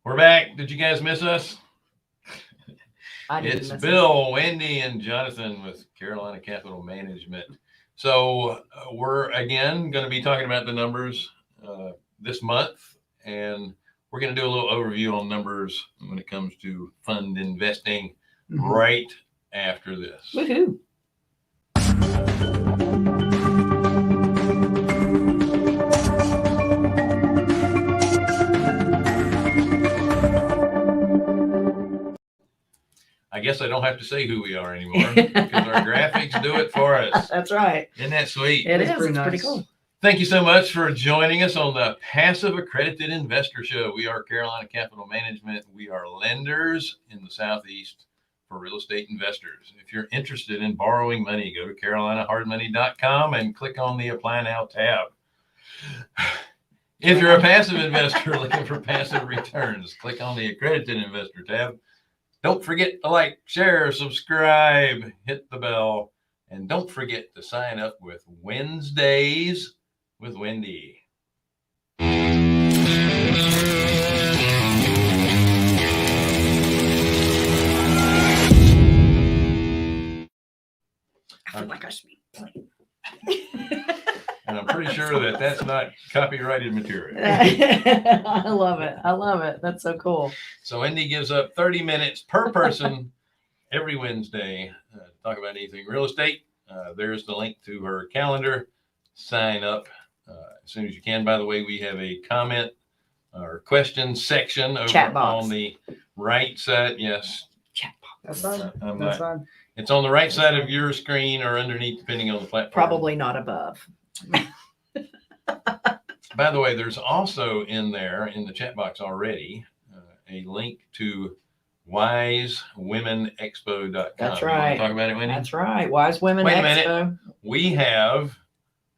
We're back. Did you guys miss us? It's Bill, Wendy, and Jonathan with Carolina Capital Management. So we're again going to be talking about the numbers this month, and we're going to do a little overview on numbers when it comes to fund investing right after this. Woohoo! I guess I don't have to say who we are anymore because our graphics do it for us. That's right. Isn't that sweet? It is. Pretty It's nice. pretty cool. Thank you so much for joining us on the Passive Accredited Investor Show. We are Carolina Capital Management. We are lenders in the Southeast for real estate investors. If you're interested in borrowing money, go to carolinahardmoney.com and click on the Apply Now tab. If you're a passive investor looking for passive returns, click on the Accredited Investor tab. Don't forget to like, share, subscribe, hit the bell, and don't forget to sign up with Wednesdays with Wendy. I feel like I should be playing. And I'm pretty sure that that's not copyrighted material. I love it. I love it. That's so cool. So Wendy gives up 30 minutes per person every Wednesday to talk about anything real estate. There's the link to her calendar. Sign up as soon as you can. By the way, we have a comment or question section over Chat box. on the right side. Yes. Chat box. That's fine. I'm That's not- fine. It's on the right side of your screen or underneath, depending on the platform. Probably not above. By the way, there's also in there in the chat box already a link to wisewomenexpo.com. That's You wanna right. talk about it, Wendy? That's right. Wise Women Wait a minute. Expo. We have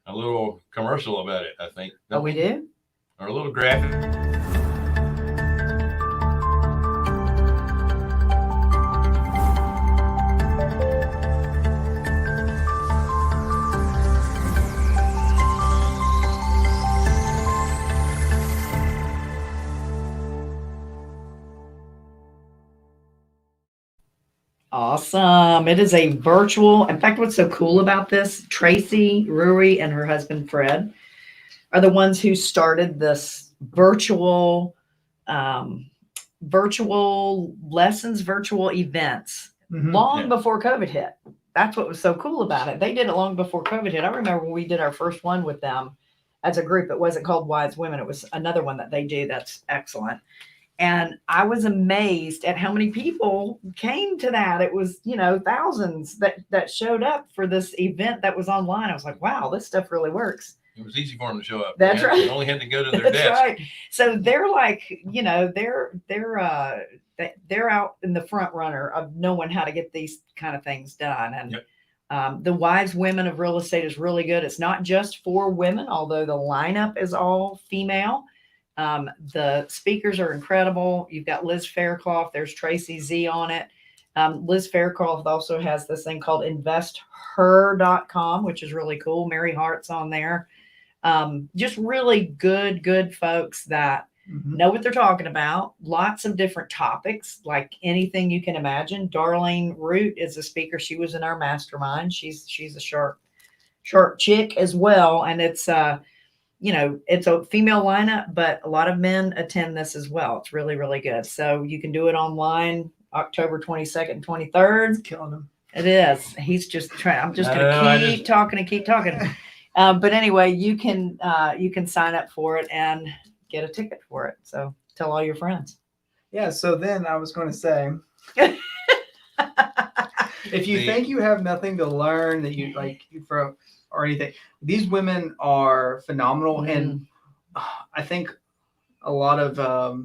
a little commercial about it, I think. Oh, we do? Or a little graphic. Awesome. It is a virtual. In fact, what's so cool about this, Tracy Rui and her husband Fred are the ones who started this virtual lessons, virtual events long before COVID hit. That's what was so cool about it. They did it long before COVID hit. I remember when we did our first one with them as a group. It wasn't called Wise Women. It was another one that they do. That's excellent. And I was amazed at how many people came to that. It was, thousands that showed up for this event that was online. I was like, wow, this stuff really works. It was easy for them to show up. That's right. They only had to go to their That's desk. right. So they're like, they're out in the front runner of knowing how to get these kind of things done. And the Wise Women of Real Estate is really good. It's not just for women, although the lineup is all female. The speakers are incredible. You've got Liz Faircloth. There's Tracy Z on it. Liz Faircloth also has this thing called investher.com, which is really cool. Mary Hart's on there. Just really good folks that know what they're talking about. Lots of different topics, like anything you can imagine. Darlene Root is a speaker. She was in our mastermind. She's a sharp chick as well. And it's it's a female lineup, but a lot of men attend this as well. It's really, really good. So you can do it online, October 22nd and 23rd. Killing them. It is. He's just trying. I'm just going to keep talking and keep talking. But anyway, you can sign up for it and get a ticket for it. So tell all your friends. Yeah. So then I was going to say, if you think you have nothing to learn that you like from or anything, these women are phenomenal. And I think a lot of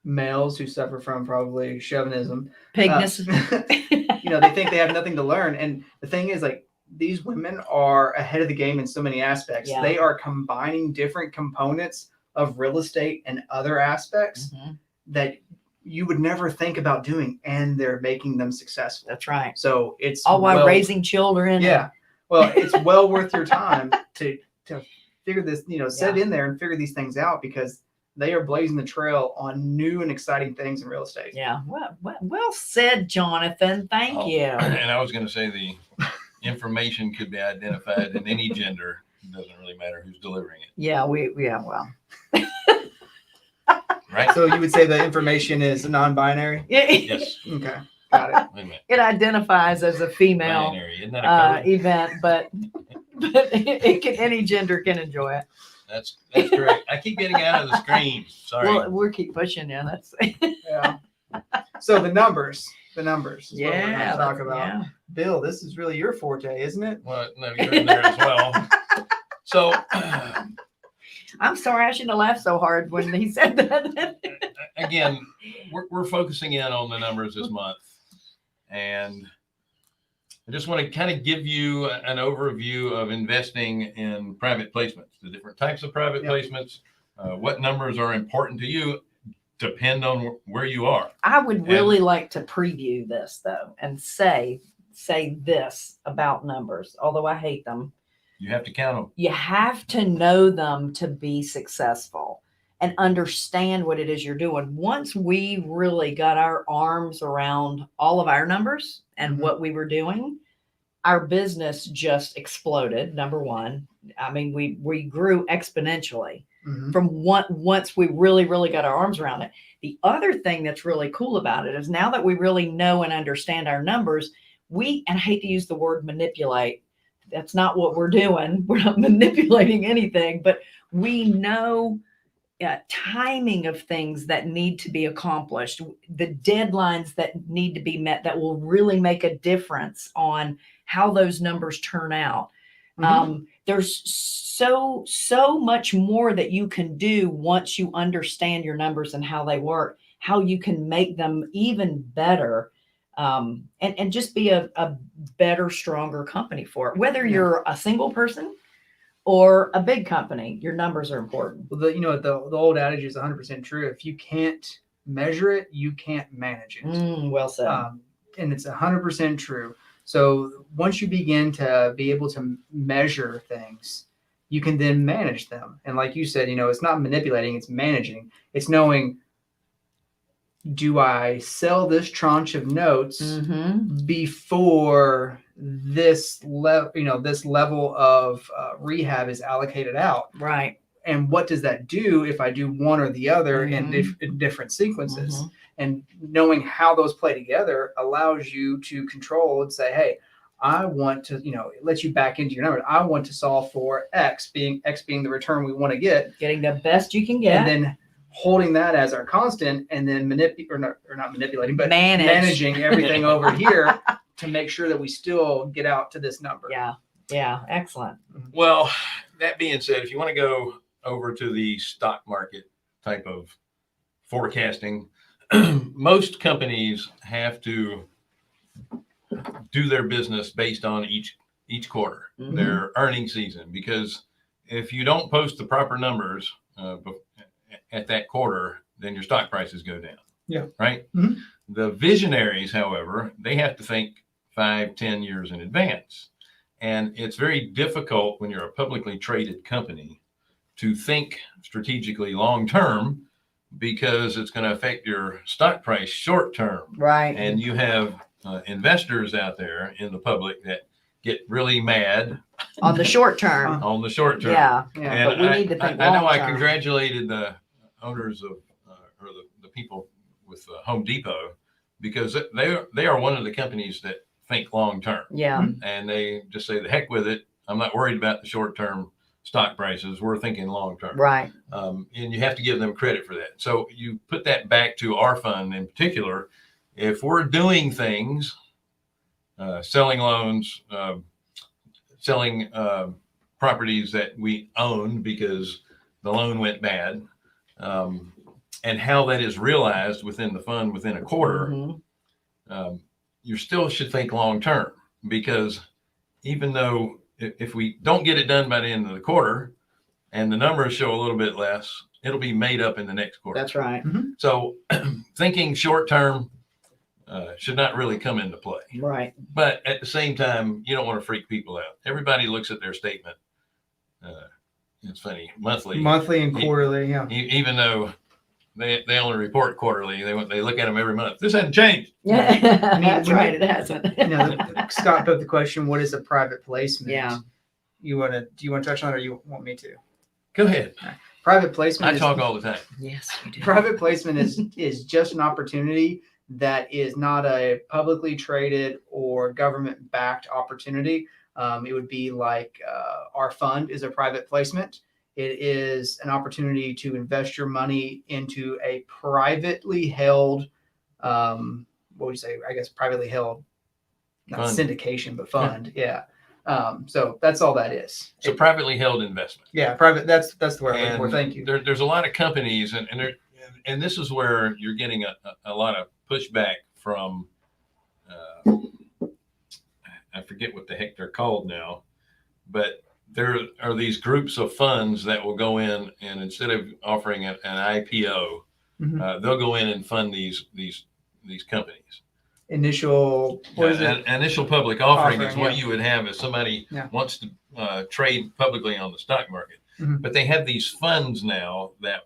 males who suffer from probably chauvinism, Pigness. they think they have nothing to learn. And the thing is, like, these women are ahead of the game in so many aspects. Yeah. They are combining different components of real estate and other aspects that you would never think about doing, and they're making them successful. That's right. So it's all while raising children. Yeah. Well, it's well worth your time to figure this, sit in there and figure these things out, because they are blazing the trail on new and exciting things in real estate. Yeah. Well said, Jonathan. Thank Oh, you. And I was going to say the information could be identified in any gender. It doesn't really matter who's delivering it, Yeah. Well. right? So you would say the information is non-binary? Yes. Okay, got it. Wait a minute. It identifies as a female Binary. Isn't that a code? event, but any gender can enjoy it. That's correct. I keep getting out of the screen. Sorry. Well, we'll keep pushing you. That's Yeah. So the numbers. Is what we're yeah. gonna talk that's- about. yeah. Bill, this is really your forte, isn't it? Well, no, you're in there as well. So I'm sorry, I shouldn't have laughed so hard when he said that. again, we're focusing in on the numbers this month, and I just want to kind of give you an overview of investing in private placements, the different types of private Yep. placements, what numbers are important to you, depend on where you are. I would really like to preview this though and say this about numbers, although I hate them. You have to count them. You have to know them to be successful and understand what it is you're doing. Once we really got our arms around all of our numbers and Mhm. what we were doing, our business just exploded. Number one, I mean, we grew exponentially Mhm. from once we really got our arms around it. The other thing that's really cool about it is now that we really know and understand our numbers, and I hate to use the word manipulate. That's not what we're doing. We're not manipulating anything, but we know timing of things that need to be accomplished, the deadlines that need to be met that will really make a difference on how those numbers turn out. Mhm. There's so much more that you can do once you understand your numbers and how they work, how you can make them even better, and just be a better, stronger company for it. Whether Yeah. you're a single person or a big company, your numbers are important. Well, the old adage is 100% true. If you can't measure it, you can't manage it. Well said. And it's 100% true. So once you begin to be able to measure things, you can then manage them. And like you said, it's not manipulating, it's managing. It's knowing, do I sell this tranche of notes Mhm. before this level of rehab is allocated out? Right. And what does that do if I do one or the other in different sequences? Mhm. And knowing how those play together allows you to control and say, hey, I want to, it lets you back into your number. I want to solve for X being the return we want to get. Getting the best you can get. And then holding that as our constant and then not manipulating, but managing everything over here to make sure that we still get out to this number. Yeah. Excellent. Well, that being said, if you want to go over to the stock market type of forecasting, most companies have to do their business based on each quarter, Mhm. their earnings season, because if you don't post the proper numbers at that quarter, then your stock prices go down. Yeah. Right. Mhm. The visionaries, however, they have to think 5-10 years in advance. And it's very difficult when you're a publicly traded company to think strategically long term, because it's going to affect your stock price short term. Right. And you have investors out there in the public that get really mad On the short term. on the short term. Yeah. Yeah. But we need to think I know I long-term. congratulated the owners of or the people with Home Depot, because they are one of the companies that think long term, Yeah. and they just say the heck with it. I'm not worried about the short term stock prices. We're thinking long term. Right. And you have to give them credit for that. So you put that back to our fund in particular. If we're doing things, selling loans, selling properties that we own because the loan went bad, and how that is realized within the fund within a quarter, Mhm. you still should think long term, because even though if we don't get it done by the end of the quarter and the numbers show a little bit less, it'll be made up in the next quarter. That's right. So thinking short term should not really come into play. Right. But at the same time, you don't want to freak people out. Everybody looks at their statement it's funny, monthly, and quarterly. Yeah. even though they only report quarterly, they look at them every month. This hasn't changed. Yeah, I mean, that's right. It hasn't. Scott put the question, what is a private placement? Yeah. Do you want to touch on it, or you want me to? Go ahead. Private placement. I talk all the time. Yes, you do. Private placement is just an opportunity that is not a publicly traded or government backed opportunity. It would be like our fund is a private placement. It is an opportunity to invest your money into a privately held, what would you say? I guess privately held, not Fund. syndication, but fund. Yeah. So that's all that is. It's a privately held investment. Yeah, private. That's the word I'm looking for. And Thank you. there's a lot of companies, and this is where you're getting a lot of pushback from. I forget what the heck they're called now, but there are these groups of funds that will go in, and instead of offering an IPO, they'll go in and fund these companies. Initial initial public offering is what yeah. you would have if somebody wants to trade publicly on the stock market. But they have these funds now that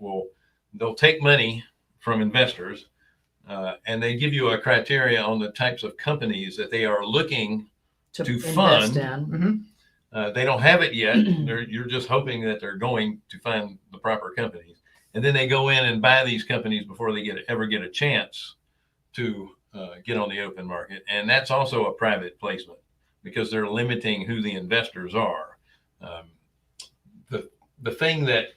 they'll take money from investors, and they give you a criteria on the types of companies that they are looking to fund. They don't have it yet. You're just hoping that they're going to find the proper companies, and then they go in and buy these companies before they ever get a chance to get on the open market. And that's also a private placement because they're limiting who the investors are. The thing that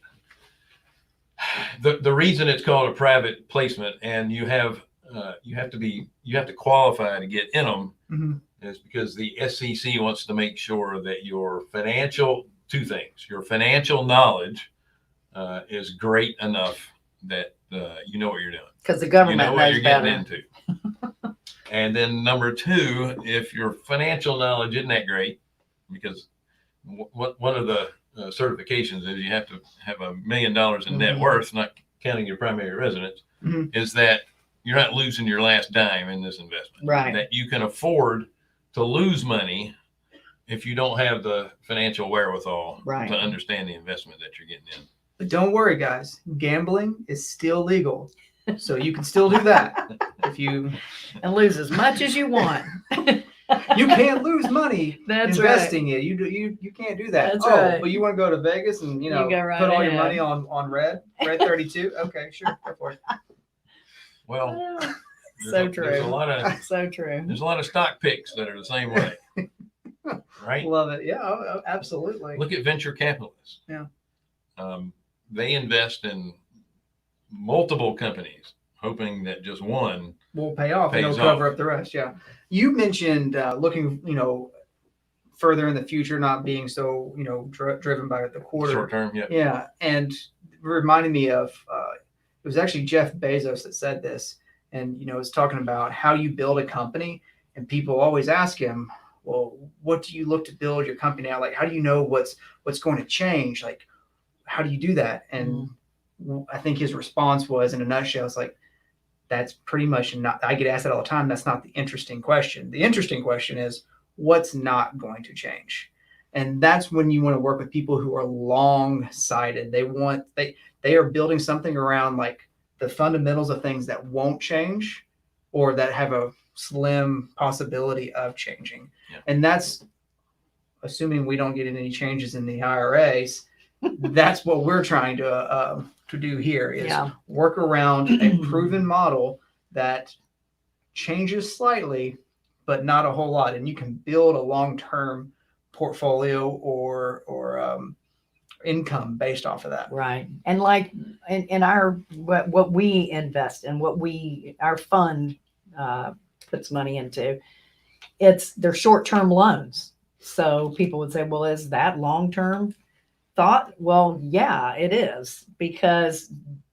the reason it's called a private placement, and you have to qualify to get in them, is because the SEC wants to make sure that your financial knowledge is great enough that you know what you're doing. Because the government you know what knows you're better. getting into. And then number two, if your financial knowledge isn't that great, because one of the certifications is you have to have $1 million in net worth, not counting your primary residence, is that you're not losing your last dime in this investment. Right. That you can afford to lose money if you don't have the financial wherewithal to understand the investment that you're getting in. But don't worry, guys. Gambling is still legal, so you can still do that if you and lose as much as you want. You can't lose money That's investing it. You can't do that. That's right. But you want to go to Vegas and go right put all your ahead. money on red 32? Okay, sure, go for it. Well, so true. There's a lot of so true. There's a lot of stock picks that are the same way, right? Love it. Yeah, absolutely. Look at venture capitalists. Yeah. They invest in multiple companies, hoping that just one will pay off and pays it'll cover off. up the rest. Yeah. You mentioned looking, further in the future, not being so, driven by the quarter. Short term, yeah. Yeah. And reminding me of, it was actually Jeff Bezos that said this, and, was talking about how you build a company, and people always ask him, well, what do you look to build your company out? Like, how do you know what's going to change? Like, how do you do that? And I think his response was, in a nutshell, it's like, that's pretty much not, I get asked that all the time. That's not the interesting question. The interesting question is, what's not going to change? And that's when you want to work with people who are long-sighted. They are building something around like the fundamentals of things that won't change or that have a slim possibility of changing. Yeah. And that's assuming we don't get any changes in the IRAs. That's what we're trying to do here is work around a proven model that changes slightly, but not a whole lot. And you can build a long-term portfolio or income based off of that. Right. And like in our, what we invest in, our fund puts money into, they're short-term loans. So people would say, well, is that long-term thought? Well, yeah, it is, because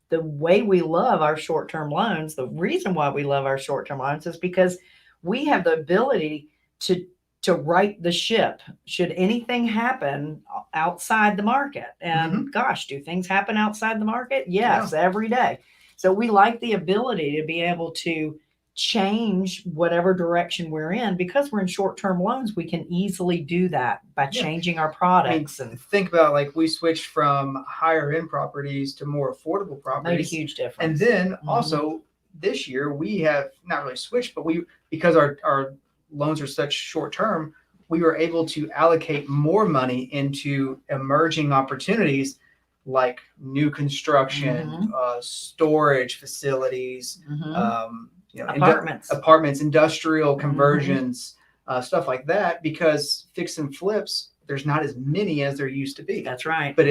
the way we love our short-term loans, the reason why we love our short-term loans is because we have the ability to right the ship should anything happen outside the market. And gosh, do things happen outside the market? Yes, every day. So we like the ability to be able to change whatever direction we're in. Because we're in short-term loans, we can easily do that by Yeah. changing our products and think about, like, we switched from higher end properties to more affordable made a properties. huge difference. And then Mhm. also this year we have not really switched, but because our loans are such short term, we were able to allocate more money into emerging opportunities like new construction, storage facilities, Mhm. you know, Apartments. industrial conversions, stuff like that. Because fix and flips, there's not as many as there used to be. That's right. But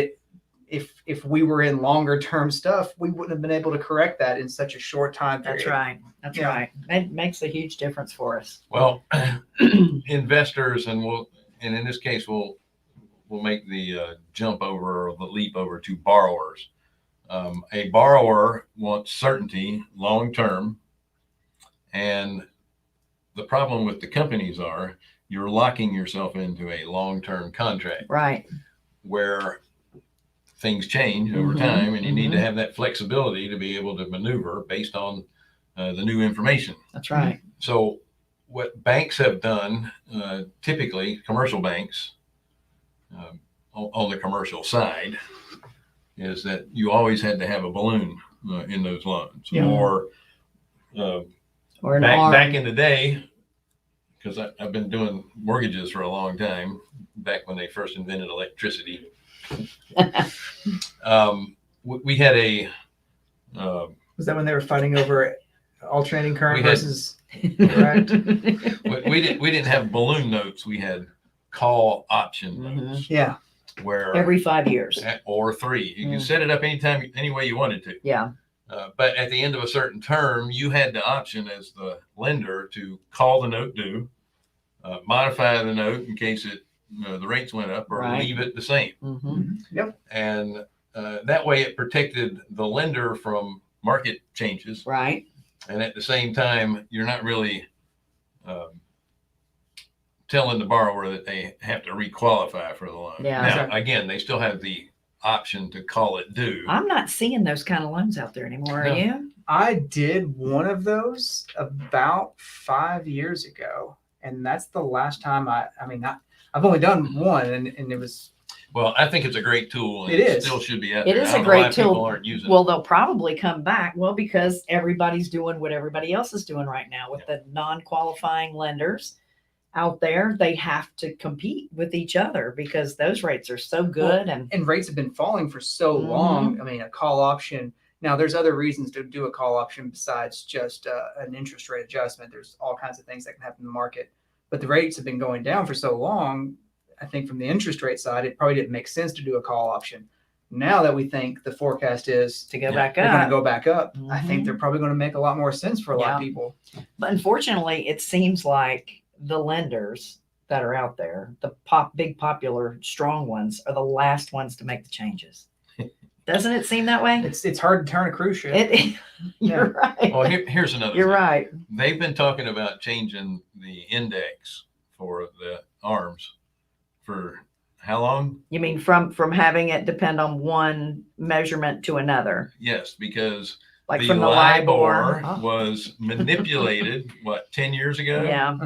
if we were in longer term stuff, we wouldn't have been able to correct that in such a short time period. That's right. That's Yeah. right. It makes a huge difference for us. Well, investors, and in this case, we'll make the jump over, or the leap over to borrowers. A borrower wants certainty long term, and the problem with the companies are you're locking yourself into a long term contract, Right. where things change over Mhm, time, and you need to mhm. have that flexibility to be able to maneuver based on the new information. That's right. So what banks have done, typically commercial banks, on the commercial side, is that you always had to have a balloon in those loans. Yeah. Or Or an back arm. in the day, because I've been doing mortgages for a long time, back when they first invented electricity. We had a Was that when they were fighting over alternating current We had- versus correct? we didn't have balloon notes. We had call option notes, Yeah. where Every 5 years. or 3. You can Mm. set it up anytime, any way you wanted to. Yeah. But at the end of a certain term, you had the option as the lender to call the note due, modify the note in case the rates went up, or Right. leave it the same. Mm-hmm. Yep. And that way it protected the lender from market changes. Right. And at the same time, you're not really telling the borrower that they have to requalify for the loan. Yeah. Now, again, they still have the option to call it due. I'm not seeing those kind of loans out there anymore. Are No. you? I did one of those about 5 years ago, and that's the last time I've only done one, and it was. Well, I think it's a great tool. And It is. Still should be out It there. is I a don't know great why people tool. aren't using Well, it. they'll probably come back. Well, because everybody's doing what everybody else is doing right now with the non-qualifying lenders out there. They have to compete with each other because those rates are so good. And rates have been falling for so long. I mean, a call option. Now, there's other reasons to do a call option besides just an interest rate adjustment. There's all kinds of things that can happen in the market, but the rates have been going down for so long. I think from the interest rate side, it probably didn't make sense to do a call option. Now that we think the forecast is to go back they're going to up. go back up, I think Mhm. they're probably going to make a lot more sense for a lot of people. But unfortunately, it seems like the lenders that are out there, the big popular strong ones, are the last ones to make the changes. Doesn't it seem that way? It's hard to turn a cruise ship. You're right. Well, here's another You're thing. right. They've been talking about changing the index for the arms for how long? You mean from having it depend on one measurement to another, Yes, because like the from the LIBOR? was manipulated, 10 years ago? Yeah.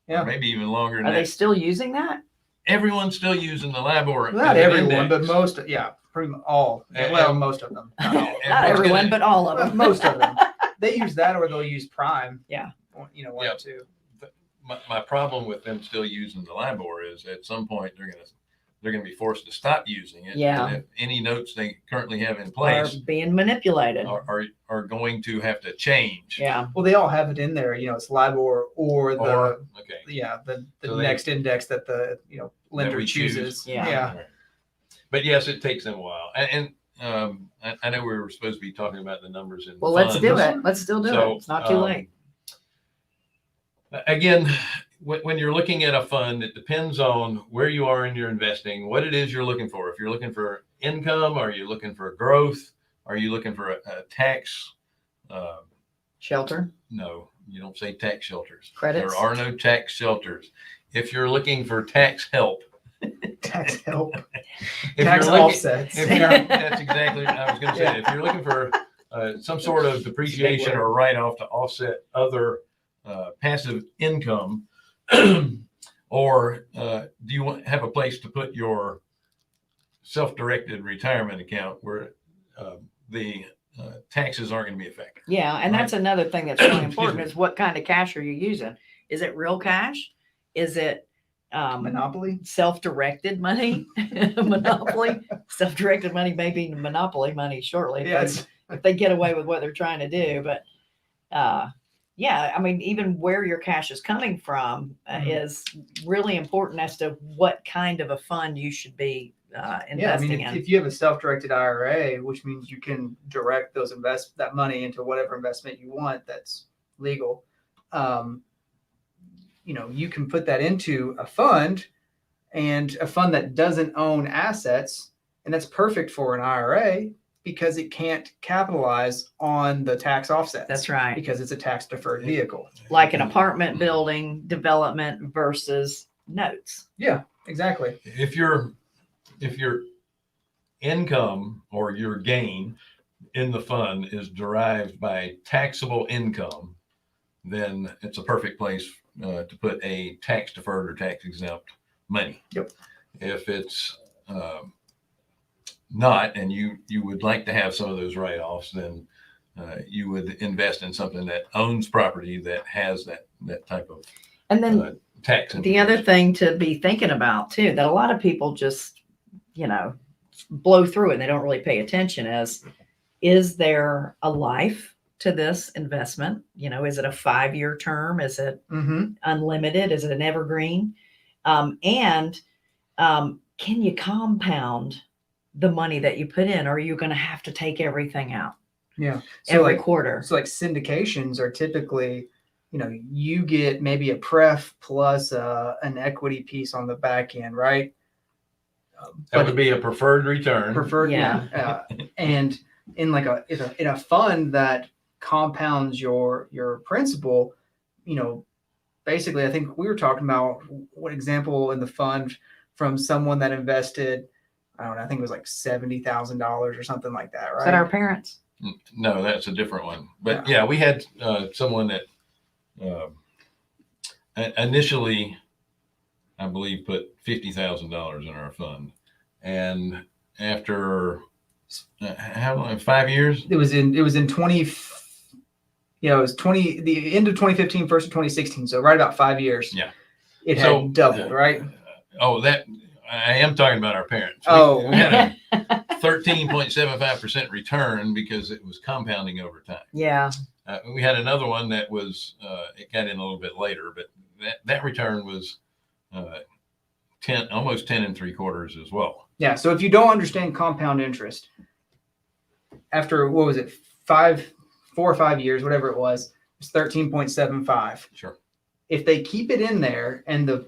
Yeah. Or maybe even longer than Are they that. still using that? Everyone's still using the LIBOR. Not as an everyone, index. but most, pretty much all. And- Well, most of them. Not all. And Not what's everyone, gonna- but all of Well, them. most of them. They use that, or they'll use Prime. Yeah. One Yeah. or two. My problem with them still using the LIBOR is at some point they're gonna be forced to stop using it. Yeah. And if any notes they currently have in Are place being manipulated. are going to have to change. Yeah. Well, they all have it in there. It's LIBOR or the Okay. the So they- next index that the lender we choose. chooses. Yeah. Right. But yes, it takes them a while. And I know we were supposed to be talking about the numbers in Well, let's do funds. it. Let's still do So, it. It's not too late. Again, when you're looking at a fund, it depends on where you are in your investing, what it is you're looking for. If you're looking for income, are you looking for growth? Are you looking for a tax? Shelter. No, you don't say tax shelters. Credits. There are no tax shelters. If you're looking for tax help, Tax help. if Tax you're looking, offsets. that's exactly what I was going to say. If you're looking for some sort of depreciation word. or write-off to offset other passive income? Or do you have a place to put your self-directed retirement account where the taxes aren't going to be affected? Yeah, and Right. that's another thing that's really Excuse important me. is what kind of cash are you using? Is it real cash? Is it Monopoly. self-directed money? Monopoly? Self-directed money may be monopoly money shortly Yes. if they get away with what they're trying to do. But yeah, I mean, even where your cash is coming from is really important as to what kind of a fund you should be Yeah, I investing mean, in. if you have a self-directed IRA, which means you can direct that money into whatever investment you want that's legal, you can put that into a fund, and a fund that doesn't own assets, and that's perfect for an IRA because it can't capitalize on the tax offsets. That's right. Because it's a tax deferred vehicle. Like an apartment building development versus notes. Yeah, exactly. If your income or your gain in the fund is derived by taxable income, then it's a perfect place to put a tax deferred or tax exempt money. Yep. If it's not, and you would like to have some of those write-offs, then you would invest in something that owns property that has that type of And then tax. the other thing to be thinking about too, that a lot of people just, blow through it and they don't really pay attention is there a life to this investment? Is it a 5-year term? Is it unlimited? Is it an evergreen? And can you compound the money that you put in, or are you going to have to take everything out? Yeah. Every quarter. So like syndications are typically, you get maybe a pref plus an equity piece on the back end, right? That would be a preferred return. Preferred, yeah. And in in a fund that compounds your principal, basically, I think we were talking about what example in the fund from someone that invested, I don't know, I think it was like $70,000 or something like that, right? Is that our parents? No, that's a different one. But yeah, we had someone that initially, I believe, put $50,000 in our fund, and after how long? 5 years? It was in 20. Yeah, it was the end of 2015, first of 2016. So right about 5 years. Yeah, it had doubled, right? That I am talking about our parents. We had a 13.75% return because it was compounding over time. Yeah. We had another one that was it got in a little bit later, but that return was 10, almost 10 3/4 as well. Yeah. So if you don't understand compound interest, after what was it, 4 or 5 years, whatever it was, it's 13.75. Sure. If they keep it in there and the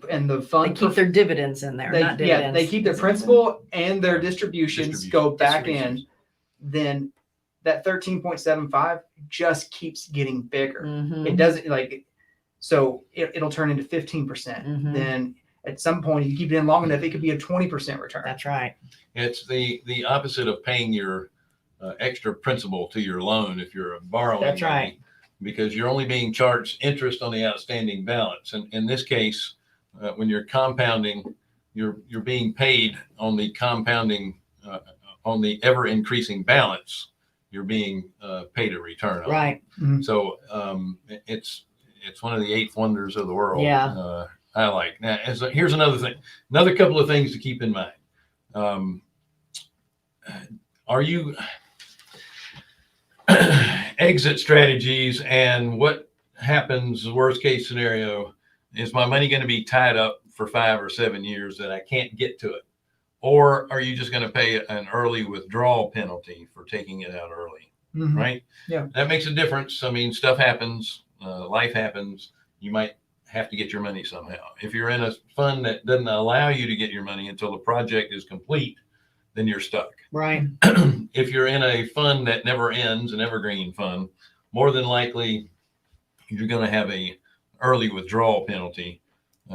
fund They keep their dividends in there, not dividends. Yeah, they keep their principal and their distributions go back in, then that 13.75 just keeps getting bigger. It doesn't so it'll turn into 15%. Then at some point, if you keep it in long enough, it could be a 20% return. That's right. It's the opposite of paying your extra principal to your loan if you're borrowing. That's money, right. because you're only being charged interest on the outstanding balance. And in this case, when you're compounding, you're being paid on the compounding, on the ever increasing balance. You're being paid a return on. Right. So it's one of the 8 wonders of the world. Yeah. I like. Now, here's another thing. Another couple of things to keep in mind. Are you exit strategies, and what happens, worst case scenario, is my money going to be tied up for 5 or 7 years that I can't get to it? Or are you just going to pay an early withdrawal penalty for taking it out early? Right? Yeah. That makes a difference. I mean, stuff happens, life happens. You might have to get your money somehow. If you're in a fund that doesn't allow you to get your money until the project is complete, then you're stuck. Right. If you're in a fund that never ends, an evergreen fund, more than likely you're going to have a early withdrawal penalty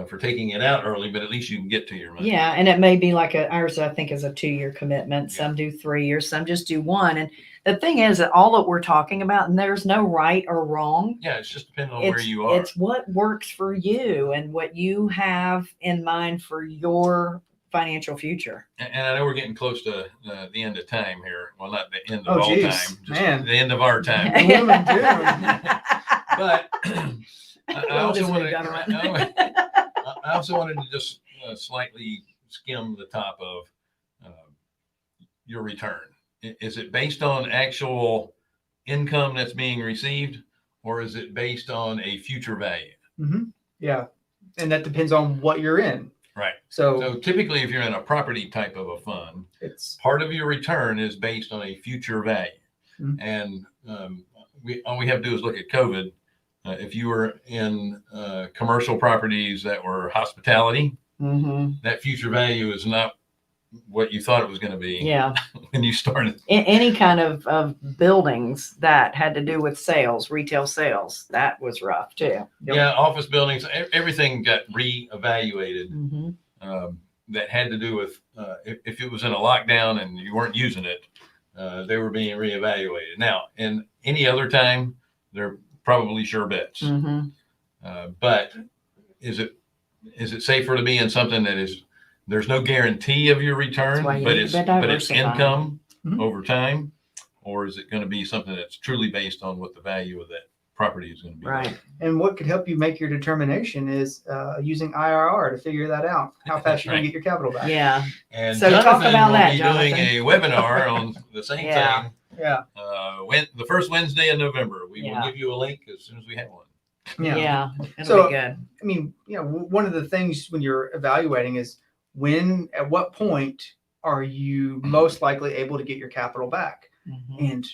for taking it out early, but at least you can get to your money. Yeah, and it may be like ours, I think, is a 2-year commitment. Some do 3 years, some just do 1. And The thing is that all that we're talking about, and there's no right or wrong. Yeah, it's just depending on where you are. It's what works for you and what you have in mind for your financial future. And I know we're getting close to the end of time here. Well, not the end Oh, of all geez, time, just man. the end of our time. The women do. But I Well, it is also a wanted new government. I also wanted to just slightly skim the top of your return. Is it based on actual income that's being received, or is it based on a future value? Mm-hmm. Yeah, and that depends on what you're in. Right. So So typically, if you're in a property type of a fund, it's part of your return is based on a future value. Mhm. And all we have to do is look at COVID. If you were in commercial properties that were hospitality, that future value is not what you thought it was going to be Yeah. when you started. Any kind of buildings that had to do with sales, retail sales, that was rough too. Yeah, office buildings, everything got reevaluated. Mm-hmm. That had to do with if it was in a lockdown and you weren't using it, they were being reevaluated. Now, in any other time, they're probably sure bets. Mm-hmm. But is it safer to be in something that is there's no guarantee of your return, That's why you but need it's to but it's diversify. income Mhm. over time, or is it going to be something that's truly based on what the value of that property is going to be? Right. and what could help you make your determination is using IRR to figure that out. How fast you're gonna Right. get your capital back. Yeah. And So talk Jonathan about will that, be doing Jonathan. a webinar on the same Yeah. thing. Yeah. The first Wednesday in November. We will Yeah. give you a link as soon as we have one. Yeah. It'll So- be good. I mean, one of the things when you're evaluating is at what point are you most likely able to get your capital back? Mhm. And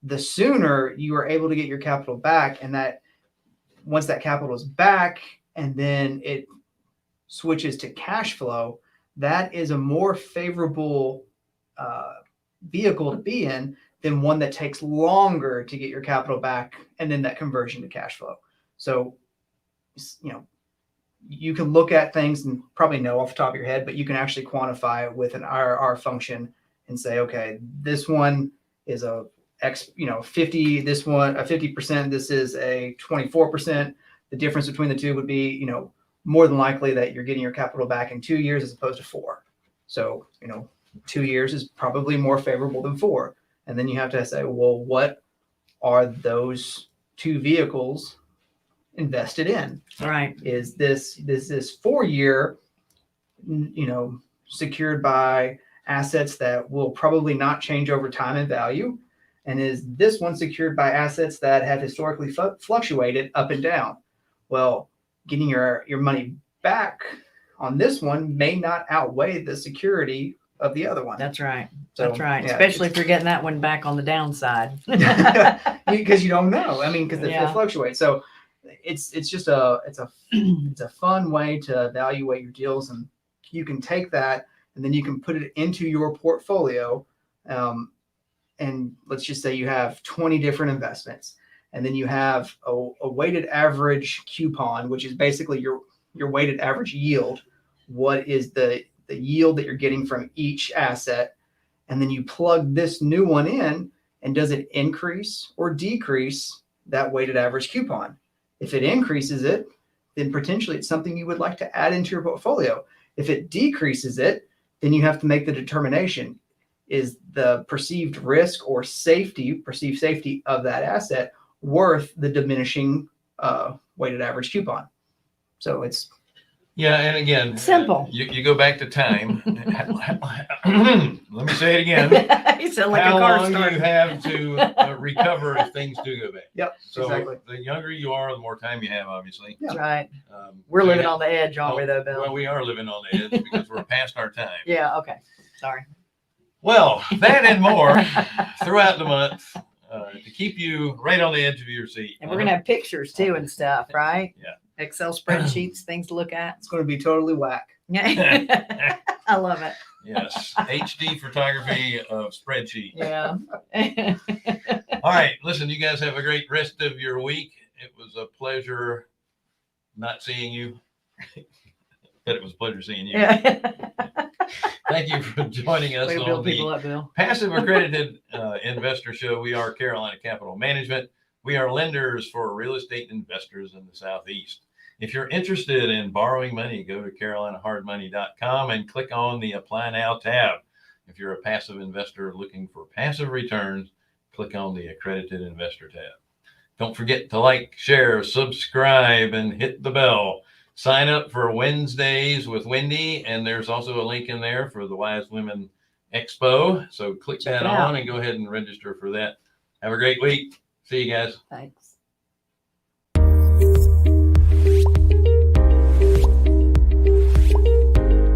the sooner you are able to get your capital back, and that once that capital is back and then it switches to cash flow, that is a more favorable vehicle to be in than one that takes longer to get your capital back and then that conversion to cash flow. So, you can look at things and probably know off the top of your head, but you can actually quantify it with an IRR function and say, okay, this one is a X, 50, this one a 50%, this is a 24%. The difference between the two would be, more than likely that you're getting your capital back in 2 years as opposed to 4. So, 2 years is probably more favorable than 4. And then you have to say, well, what are those two vehicles invested in? Right. Is this 4-year, secured by assets that will probably not change over time in value? And is this one secured by assets that have historically fluctuated up and down? Well, getting your money back on this one may not outweigh the security of the other one. That's right. So, That's right. yeah, Especially if you're getting that one back on the downside. because you don't know. I mean, because Yeah. it fluctuates. So it's just it's a fun way to evaluate your deals, and you can take that and then you can put it into your portfolio. And let's just say you have 20 different investments, and then you have a weighted average coupon, which is basically your weighted average yield. What is the yield that you're getting from each asset? And then you plug this new one in, and does it increase or decrease that weighted average coupon? If it increases it, then potentially it's something you would like to add into your portfolio. If it decreases it, then you have to make the determination. Is the perceived risk or perceived safety of that asset worth the diminishing weighted average coupon? So it's Yeah, and again, Simple. You go back to time. Let me say it again. You sound like How a car long do starter. you have to recover if things do go bad? Yep, So exactly. the younger you are, the more time you have, obviously. That's right. So We're you living have- on the edge, aren't we, though, Bill? Well, we are living on the edge because we're past our time. Yeah. Okay. Sorry. Well, that and more throughout the month to keep you right on the edge of your seat. And we're gonna have pictures too and stuff, right? Yeah. Excel spreadsheets, things to look at. it's going to be totally whack. Yeah. I love it. Yes, HD photography of spreadsheet. Yeah. All right, listen, you guys have a great rest of your week. It was a pleasure not seeing you. But it was a pleasure seeing you. Yeah. Thank you for joining us Way to build on people the up, Bill. Passive Accredited Investor Show. We are Carolina Capital Management. We are lenders for real estate investors in the Southeast. If you're interested in borrowing money, go to carolinahardmoney.com and click on the Apply Now tab. If you're a passive investor looking for passive returns, click on the Accredited Investor tab. Don't forget to like, share, subscribe, and hit the bell. Sign up for Wednesdays with Wendy, and there's also a link in there for the Wise Women Expo. So click Check that it out. on and go ahead and register for that. Have a great week. See you guys. Thanks.